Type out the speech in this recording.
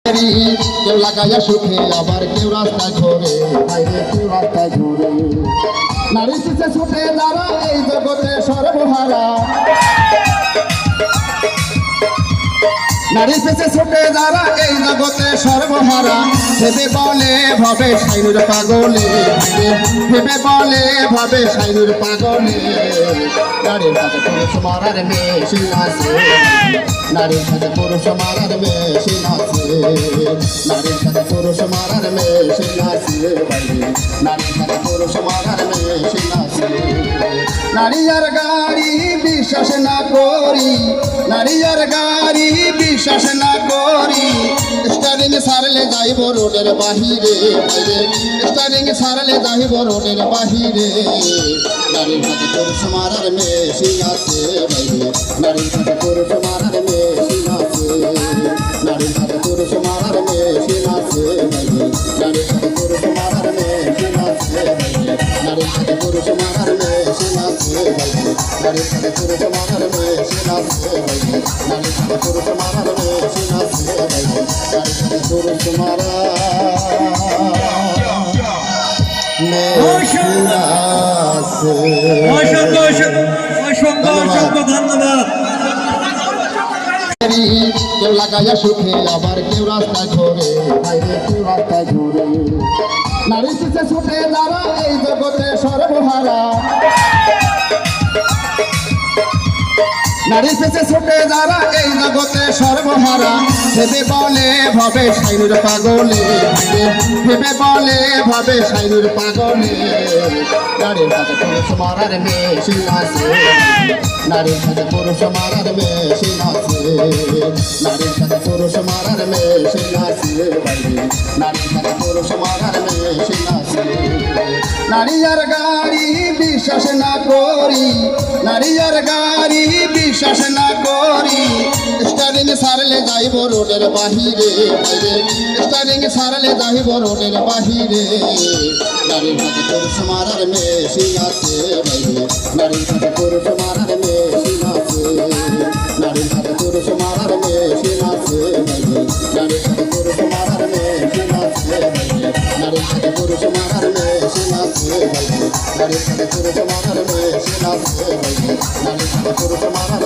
কেউ লাগাইয়া সুখে আবার কেউ রাস্তায় ঘোরে, বাইরে কেউ রাস্তায় ঘোরে। নারী শিশে ছুটে যারা এই জগতে সর্বহারা, নারী শিশে ছুটে যারা এই জগতে সর্বহারা। ভেবে বলে ভাবে সাইনুর পাগলে, ভেবে বলে ভাবে সাইনুর পাগলে। নারীর সাথে পুরুষ মারার মেশিন আছে, নারীর সাথে পুরুষ মারার মেশিন আছে, নারীর সাথে পুরুষ মারার মেশিন আছে, নারীর সাথে পুরুষ মারার মেশিন আছে। নারী আর গাড়ি বিশ্বাস না করি, নারী আর গাড়ি বিশ্বাস না করি। স্টারিং সারলে যাইব রোডের বাহিরে, স্টারিং সারলে যাইব রোডের বাহিরে। নারীর সাথে পুরুষ মারার মেশিন আছে, নারীর সাথে পুরুষ মারার মেশিন আছে, নারীর সাথে পুরুষ মারার মেশিন আছে, নারীর সাথে পুরুষ মারার মেশিন আছে, নারীর সাথে পুরুষ মারার মেশিন আছে, নারীর সাথে পুরুষ মারার মেশিন আছে, নারীর সাথে পুরুষ মারার মেশিন আছে, নারীর সাথে পুরুষ মারার মেশিন আছে। অসংখ্য ধন্যবাদ। কেউ লাগাইয়া সুখে আবার কেউ রাস্তায় ঘোরে, বাইরে কেউ রাস্তায় ঘোরে। নারী শিশে ছুটে যারা এই জগতে সর্বহারা, নারী শিশে ছুটে যারা এই জগতে সর্বহারা। ভেবে বলে ভাবে সাইনুর পাগলে, ভেবে বলে ভাবে সাইনুর পাগলে। নারীর সাথে পুরুষ মারার মেশিন আছে, নারীর সাথে পুরুষ মারার মেশিন আছে, নারীর সাথে পুরুষ মারার মেশিন আছে, নারীর সাথে পুরুষ মারার মেশিন আছে। নারী আর গাড়ি বিশ্বাস না করি, নারী আর গাড়ি বিশ্বাস না করি। স্টারিং সারলে যাইব রোডের বাহিরে, স্টারিং সারলে যাইব রোডের বাহিরে। নারীর সাথে পুরুষ মারার মেশিন আছে, নারীর সাথে পুরুষ মারার মেশিন আছে, নারীর সাথে পুরুষ মারার মেশিন আছে, নারীর সাথে পুরুষ মারার মেশিন আছে, নারীর সাথে পুরুষ মারার মেশিন আছে, নারীর সাথে পুরুষ মারার মেশিন আছে, নারীর সাথে পুরুষ মারার